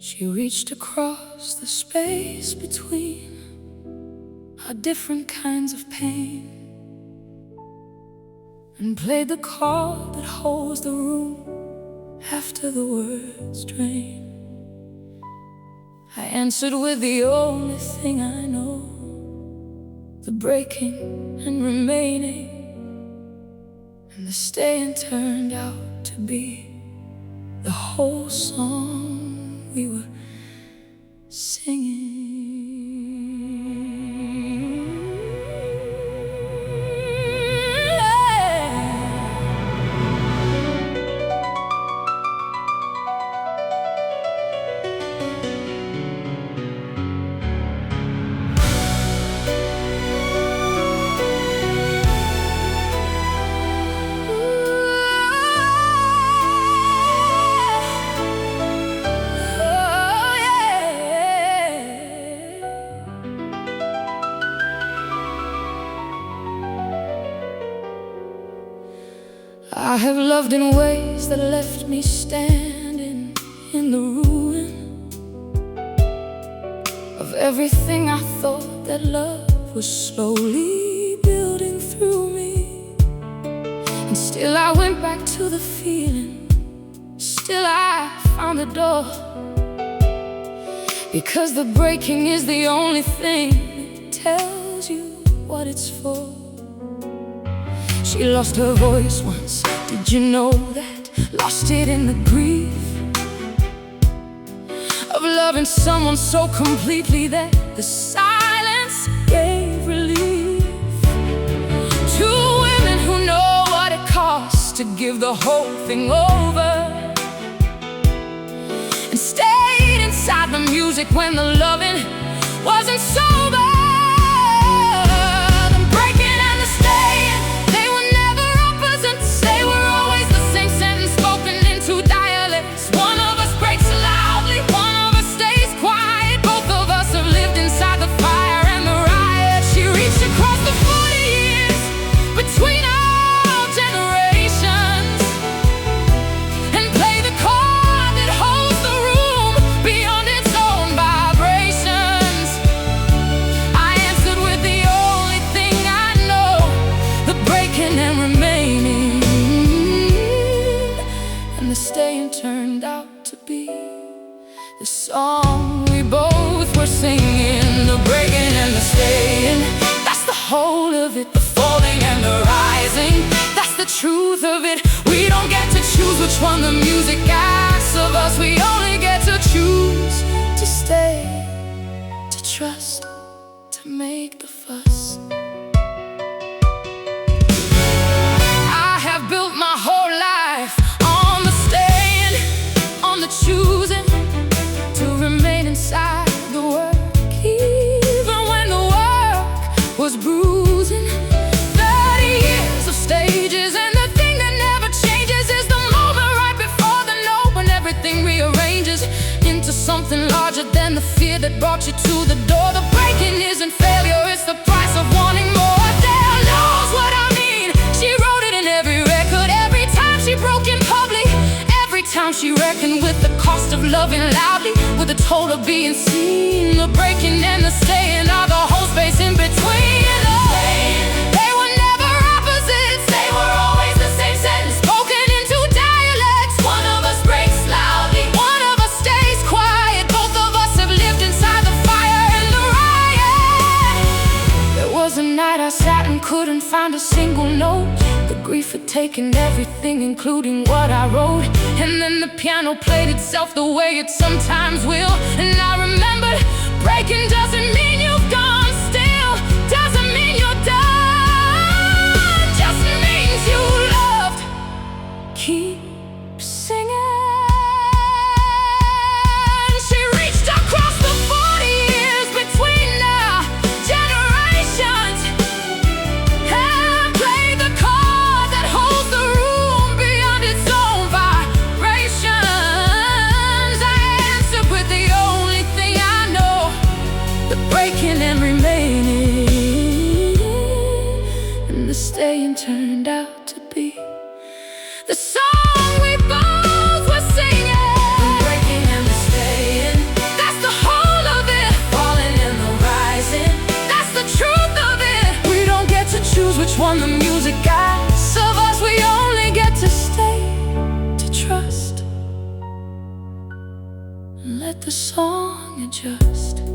She reached across the space between our different kinds of pain and played the chord that holds the room after the words drain. I answered with the only thing I know, the breaking and remaining, and the staying turned out to be the whole song we were singing. I have loved in ways that left me standing in the ruin of everything I thought that love was slowly building through me. And still I went back to the feeling, still I found the door, because the breaking is the only thing that tells you what it's for. She lost her voice once, did you know that? Lost it in the grief of loving someone so completely that the silence gave relief. Two women who know what it costs to give the whole thing over, and stayed inside the music when the loving wasn't sober. Staying turned out to be the song we both were singing. The breaking and the staying, that's the whole of it. The falling and the rising, that's the truth of it. We don't get to choose which one the music asks of us. We only get to choose to stay, to trust, to make the fuss. I have built my whole life choosing to remain inside the work, even when the work was bruising. 30 years of stages, and the thing that never changes is the moment right before the note, when everything rearranges into something larger than the fear that brought you to the door. The breaking isn't failure, it's the price of wanting more. Adele knows what I mean. She wrote it in every record, every time she broke in public, every time she reckoned with the cost of loving loudly, with the toll of being seen. The breaking and the staying are the whole space in between. They were never opposites, they were always the same sentence, spoken into dialects. One of us breaks loudly, one of us stays quiet. Both of us have lived inside the fire and the riot. There was a night I sat and couldn't find a single note. The grief had taken everything, including what I wrote. And then the piano played itself the way it sometimes will. And I remembered, breaking doesn't mean you've gone still, doesn't mean you're done, just means you loved. Keep singing. She reached across the 40 years between our generations and played the chord that holds the room beyond its own vibrations. I answered with the only thing I know, the breaking and remaining, and the staying turned out to be the song we both the song adjust.